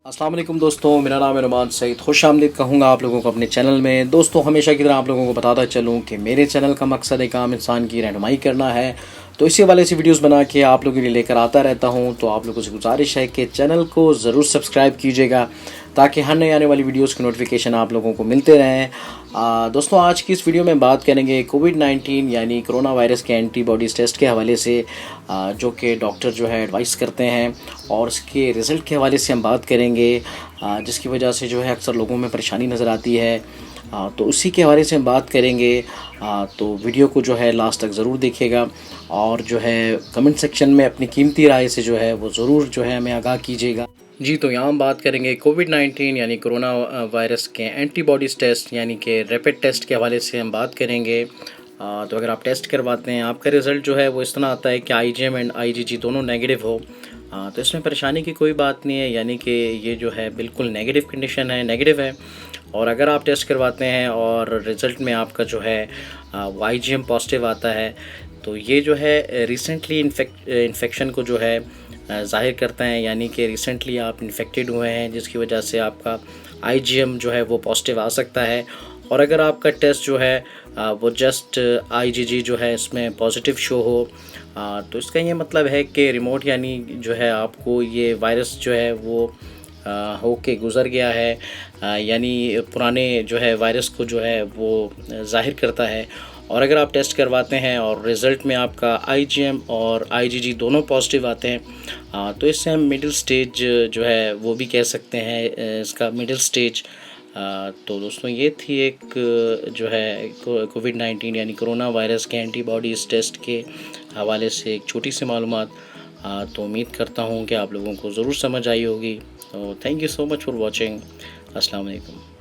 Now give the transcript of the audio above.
अस्सलाम वालेकुम दोस्तों, मेरा नाम है नुमान सईद। खुश आमदीद कहूँगा आप लोगों को अपने चैनल में। दोस्तों, हमेशा की तरह आप लोगों को बताता चलूँ कि मेरे चैनल का मकसद एक आम इंसान की रहनुमाई करना है, तो इसी वाले से वीडियोस बना के आप लोगों के लिए लेकर आता रहता हूँ। तो आप लोगों से गुजारिश है कि चैनल को ज़रूर सब्सक्राइब कीजिएगा ताकि हर नई आने वाली वीडियोस की नोटिफिकेशन आप लोगों को मिलते रहें। दोस्तों, आज की इस वीडियो में बात करेंगे कोविड-19 यानी कोरोना वायरस के एंटीबॉडीज़ टेस्ट के हवाले से, जो कि डॉक्टर जो है एडवाइस करते हैं, और उसके रिज़ल्ट के हवाले से हम बात करेंगे, जिसकी वजह से जो है अक्सर लोगों में परेशानी नज़र आती है। तो उसी के हवाले से हम बात करेंगे। तो वीडियो को जो है लास्ट तक ज़रूर देखिएगा और जो है कमेंट सेक्शन में अपनी कीमती राय से जो है वो ज़रूर जो है हमें आगाह कीजिएगा। जी, तो यहाँ हम बात करेंगे कोविड-19 यानी कोरोना वायरस के एंटीबॉडीज़ टेस्ट यानी कि रैपिड टेस्ट के हवाले से हम बात करेंगे। तो अगर आप टेस्ट करवाते हैं, आपका रिज़ल्ट जो है वो इस तरह आता है कि आईजीएम एंड आईजीजी दोनों नेगेटिव हो, तो इसमें परेशानी की कोई बात नहीं है, यानी कि ये जो है बिल्कुल नेगेटिव कंडीशन है, नेगेटिव है। और अगर आप टेस्ट करवाते हैं और रिज़ल्ट में आपका जो है वो आईजीएम पॉजिटिव आता है, तो ये जो है रिसेंटली इन्फेक्शन को जो है ज़ाहिर करता है, यानी कि रिसेंटली आप इन्फेक्टेड हुए हैं, जिसकी वजह से आपका आईजीएम जो है वो पॉजिटिव आ सकता है। और अगर आपका टेस्ट जो है वो जस्ट आईजीजी जो है इसमें पॉजिटिव शो हो, तो इसका ये मतलब है कि रिमोट यानी जो है आपको ये वायरस जो है वो होके गुज़र गया है, यानी पुराने जो है वायरस को जो है वो ज़ाहिर करता है। और अगर आप टेस्ट करवाते हैं और रिज़ल्ट में आपका आईजीएम और आईजीजी दोनों पॉजिटिव आते हैं, तो इससे हम मिडिल स्टेज जो है वो भी कह सकते हैं, इसका मिडिल स्टेज। तो दोस्तों, ये थी एक जो है कोविड-19 यानी कोरोना वायरस के एंटीबॉडीज़ टेस्ट के हवाले से एक छोटी सी मालूमात। तो उम्मीद करता हूँ कि आप लोगों को ज़रूर समझ आई होगी। तो thank you so much for watching. अस्सलाम वालेकुम।